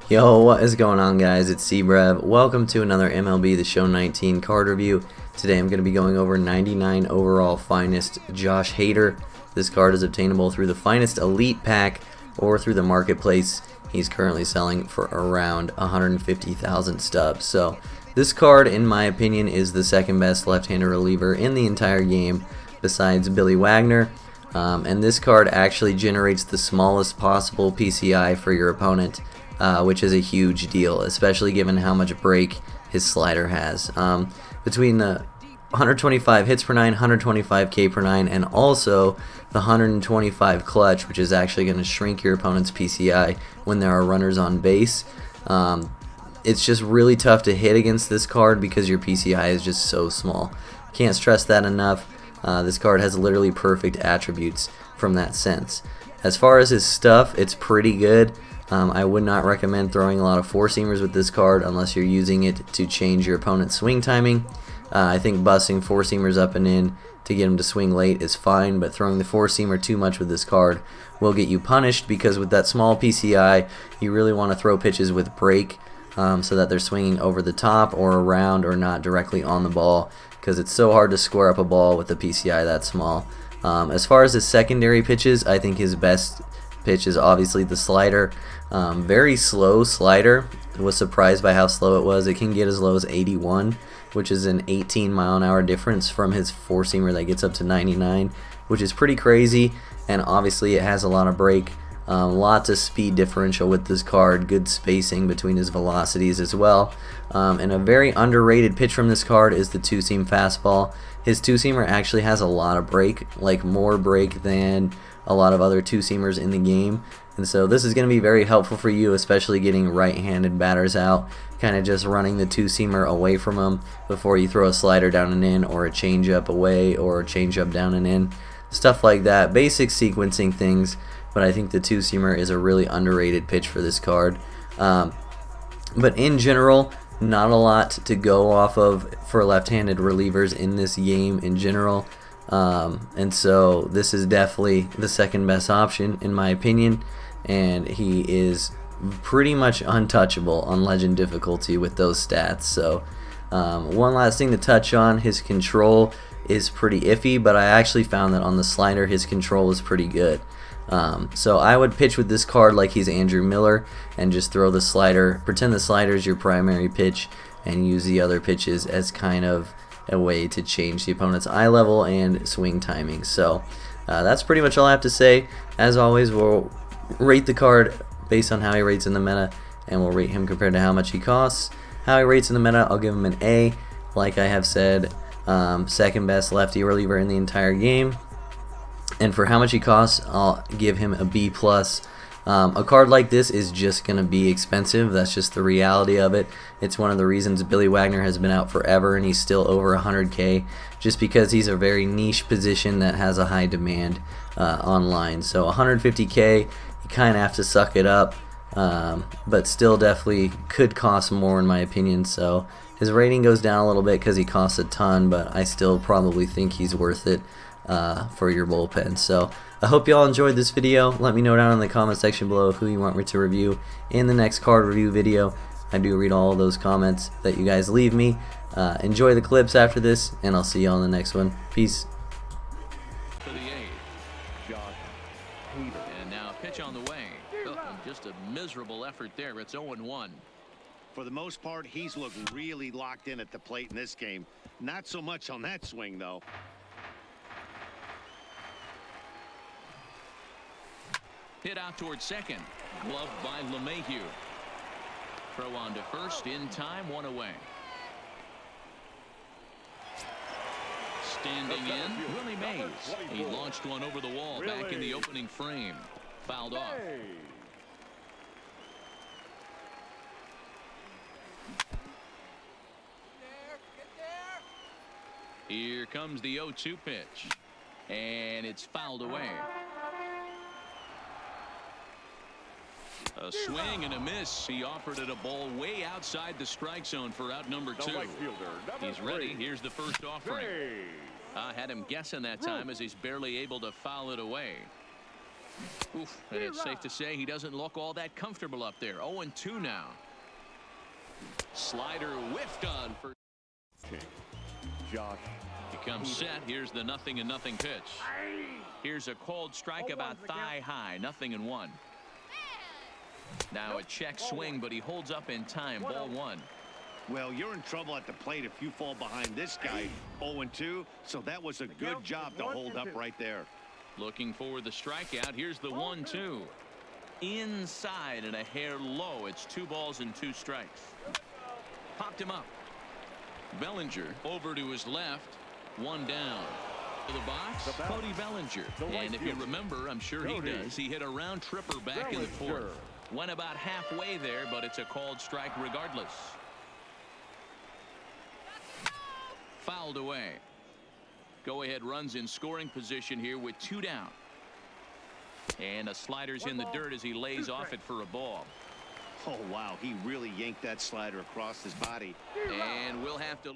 Yo, what is going on, guys? It's Cbrev. Welcome to another MLB The Show 19 card review. Today I'm going to be going over 99 overall finest Josh Hader. This card is obtainable through the finest elite pack or through the marketplace. He's currently selling for around 150,000 stubs. So this card, in my opinion, is the second best left-handed reliever in the entire game besides Billy Wagner. And this card actually generates the smallest possible PCI for your opponent, which is a huge deal, especially given how much break his slider has. Between the 125 hits per nine, 125 K per nine, and also the 125 clutch, which is actually going to shrink your opponent's PCI when there are runners on base. It's just really tough to hit against this card because your PCI is just so small. Can't stress that enough. This card has literally perfect attributes from that sense. As far as his stuff, it's pretty good. I would not recommend throwing a lot of four-seamers with this card unless you're using it to change your opponent's swing timing. I think busting four-seamers up and in to get him to swing late is fine, but throwing the four-seamer too much with this card will get you punished, because with that small PCI, you really want to throw pitches with break so that they're swinging over the top or around or not directly on the ball, because it's so hard to square up a ball with a PCI that small. As far as his secondary pitches, I think his best pitch is obviously the slider. Very slow slider. I was surprised by how slow it was. It can get as low as 81, which is an 18-mile-an-hour difference from his four-seamer that gets up to 99, which is pretty crazy. And obviously it has a lot of break. Lots of speed differential with this card, good spacing between his velocities as well. And a very underrated pitch from this card is the two-seam fastball. His two-seamer actually has a lot of break, like more break than a lot of other two-seamers in the game. And so this is going to be very helpful for you, especially getting right-handed batters out, kind of just running the two-seamer away from them before you throw a slider down and in, or a changeup away, or a changeup down and in. Stuff like that, basic sequencing things. But I think the two-seamer is a really underrated pitch for this card. But in general, not a lot to go off of for left-handed relievers in this game in general. And so this is definitely the second best option in my opinion, and he is pretty much untouchable on legend difficulty with those stats. So one last thing to touch on, his control is pretty iffy, but I actually found that on the slider his control is pretty good. So I would pitch with this card like he's Andrew Miller and just throw the slider, pretend the slider is your primary pitch, and use the other pitches as kind of a way to change the opponent's eye level and swing timing. So that's pretty much all I have to say. As always, we'll rate the card based on how he rates in the meta, and we'll rate him compared to how much he costs. How he rates in the meta, I'll give him an A. Like I have said, second best lefty reliever in the entire game. And for how much he costs, I'll give him a B+. A card like this is just going to be expensive. That's just the reality of it. It's one of the reasons Billy Wagner has been out forever and he's still over 100K, just because he's a very niche position that has a high demand online. So 150K, you kind of have to suck it up, but still definitely could cost more in my opinion. So his rating goes down a little bit because he costs a ton, but I still probably think he's worth it for your bullpen. So I hope you all enjoyed this video. Let me know down in the comment section below who you want me to review in the next card review video. I do read all of those comments that you guys leave me. Enjoy the clips after this, and I'll see you all in the next one. Peace. For the eighth, Josh Hader. And now pitch on the way. Just a miserable effort there. It's 0-1. For the most part, he's looked really locked in at the plate in this game. Not so much on that swing, though. Hit out towards second. Gloved by LeMahieu. Throw on to first in time, one away. Standing in, Willie Mays. He launched one over the wall back in the opening frame. Fouled off. Here comes the 0-2 pitch. And it's fouled away. A swing and a miss. He offered it a ball way outside the strike zone for out number 2. He's ready. Here's the first offering. Had him guessing that time as he's barely able to foul it away. Oof, and it's safe to say he doesn't look all that comfortable up there. 0-2 now. Slider whiffed on for Josh. he comes set. Here's the 0-0 pitch. Here's a called strike about thigh high. 0-1. Now a check swing, but he holds up in time. Ball 1. Well, you're in trouble at the plate if you fall behind this guy. 0-2, so that was a good job to hold up right there. Looking for the strikeout. Here's the 1-2. Inside and a hair low. It's 2 balls and 2 strikes. Popped him up. Bellinger over to his left. 1 down. To the box, Cody Bellinger. And if you remember, I'm sure he does, he hit a round tripper back in the 4th. Went about halfway there, but it's a called strike regardless. Fouled away. Go-ahead runs in scoring position here with 2 down. And a slider's in the dirt as he lays off it for a ball. Oh, wow, he really yanked that slider across his body. And we'll have to